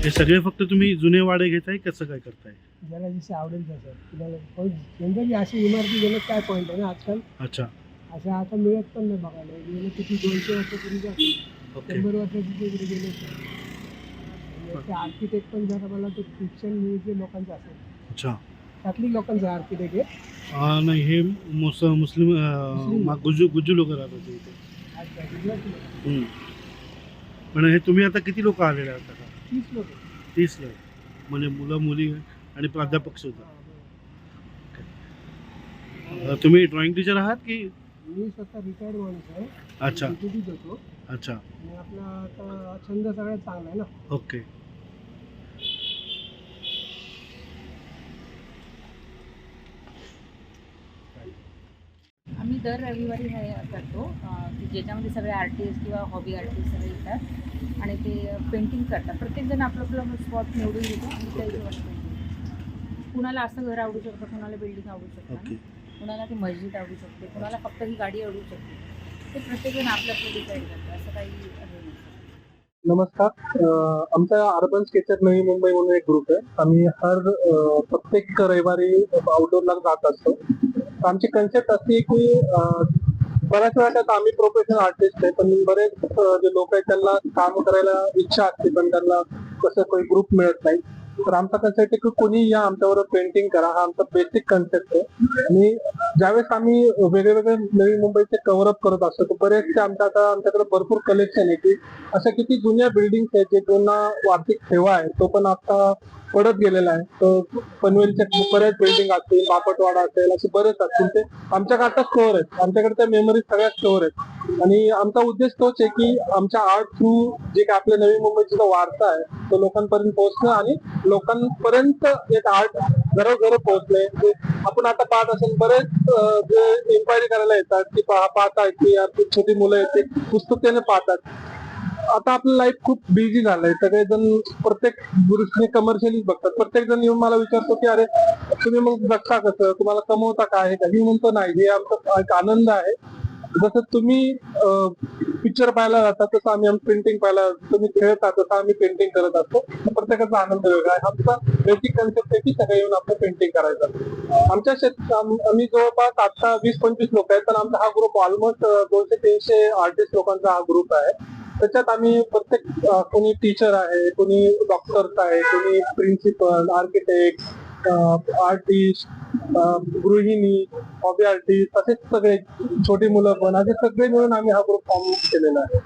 हे सगळे फक्त तुम्ही जुने वाडे घेताय कसं काय करताय? ज्याला जसे आवडेल तसं. तुम्हाला पण जनरली अशी इमारती गेलं काय पॉईंट आहे ना आजकाल. अच्छा. अशा आता मिळत पण नाही बघायला. गेलं किती 200 वर्षापूर्वी ओके. 100 वर्षापूर्वी इकडे गेले ते आर्किटेक्ट पण जरा मला ते ख्रिश्चन म्युझियम लोकांचं असेल. अच्छा. कॅथलिक लोकांचं आर्किटेक्ट आहे. नाही हे मुस्लिम मुस्लिम. गुज्जू लोक राहतात इथे. अच्छा, गुजराती लोक. पण हे तुम्ही आता किती लोक आलेले आहात आता? 30 लोक. 30 लोक म्हणजे मुलं मुली आणि प्राध्यापक सुद्धा. तुम्ही ड्रॉइंग टीचर आहात की? मी स्वतः रिटायर्ड माणूस आहे. अच्छा. डिप्युटीच होतो. अच्छा. आणि आपला आता छंद सगळ्यात चांगला आहे ना. ओके. आम्ही दर रविवारी हे करतो की ज्याच्यामध्ये सगळे आर्टिस्ट किंवा हॉबी आर्टिस्ट सगळे येतात आणि ते पेंटिंग करतात. प्रत्येकजण आपलं आपलं स्पॉट निवडून घेतो आणि त्या हिशोबाने पेंटिंग. कुणाला असं घर आवडू शकतं, कुणाला बिल्डिंग आवडू शकतं, ओके. कुणाला ती मस्जिद आवडू शकते, कुणाला फक्त ही गाडी आवडू शकते. ते प्रत्येकजण आपलं आपलं डिसाईड करतं. असं काही हे नसतं. नमस्कार. आमचा अर्बन स्केचर नवी मुंबई म्हणून एक ग्रुप आहे. आम्ही प्रत्येक रविवारी आउटडोअरला जात असतो. आमची कन्सेप्ट अशी आहे की बऱ्याच वेळा आम्ही प्रोफेशनल आर्टिस्ट आहे, पण बरेच जे लोक आहेत त्यांना काम करायला इच्छा असते पण त्यांना कसं काही ग्रुप मिळत नाही. तर आमचा कन्सेप्ट आहे की कोणी या आमच्यावर पेंटिंग करा, हा आमचा बेसिक कन्सेप्ट आहे. आणि ज्यावेळेस आम्ही वेगवेगळे नवी मुंबईचे कव्हर अप करत असतो तर बरेचसे आमच्याकडे भरपूर कलेक्शन आहे की अशा किती जुन्या बिल्डिंग्स आहेत जे जुना वार्षिक ठेवा आहे तो पण आता पडत गेलेला आहे. तर पनवेलच्या बऱ्याच बिल्डिंग असतील, बापटवाडा असेल, असे बरेच असतील ते आमच्याकडे आता स्टोअर आहेत. आमच्याकडे त्या मेमरीज सगळ्या स्टोअर आहेत. आणि आमचा उद्देश तोच आहे की आमच्या आर्ट थ्रू जे काय आपल्या नवी मुंबईचा जो वारसा आहे तो लोकांपर्यंत पोहोचणं आणि लोकांपर्यंत एक आर्ट घरोघर पोहोचलंय. आपण आता पाहत असेल बरेच जे इन्क्वायरी करायला येतात की पाहतायत की छोटी मुलं येते पुस्तकाने पाहतात. आता आपलं लाईफ खूप बिझी झालंय. सगळेजण प्रत्येक दृष्टीने कमर्शियली बघतात. प्रत्येक जण येऊन मला विचारतो की अरे तुम्ही मग जगता कसं, तुम्हाला कमवता काय? मी म्हणतो नाही, हे आमचा एक आनंद आहे. जसं तुम्ही पिक्चर पाहायला जातात तसं आम्ही पेंटिंग पाहायला, तुम्ही खेळता तसं आम्ही पेंटिंग करत असतो. प्रत्येकाचा आनंद वेगळा आहे. आमचा बेसिक कन्सेप्ट आहे की सगळे येऊन आपलं पेंटिंग करायचं. आमच्या आम्ही जवळपास आता 20-25 लोक आहेत, पण आमचा हा ग्रुप ऑलमोस्ट 200-300 आर्टिस्ट लोकांचा हा ग्रुप आहे. त्याच्यात आम्ही प्रत्येक कोणी टीचर आहे, कोणी डॉक्टर्स आहे, कोणी प्रिन्सिपल, आर्किटेक्ट, आर्टिस्ट, गृहिणी, हॉबी आर्टिस्ट, असे सगळे छोटी मुलं पण असे सगळे मिळून आम्ही हा ग्रुप फॉर्म केलेला आहे.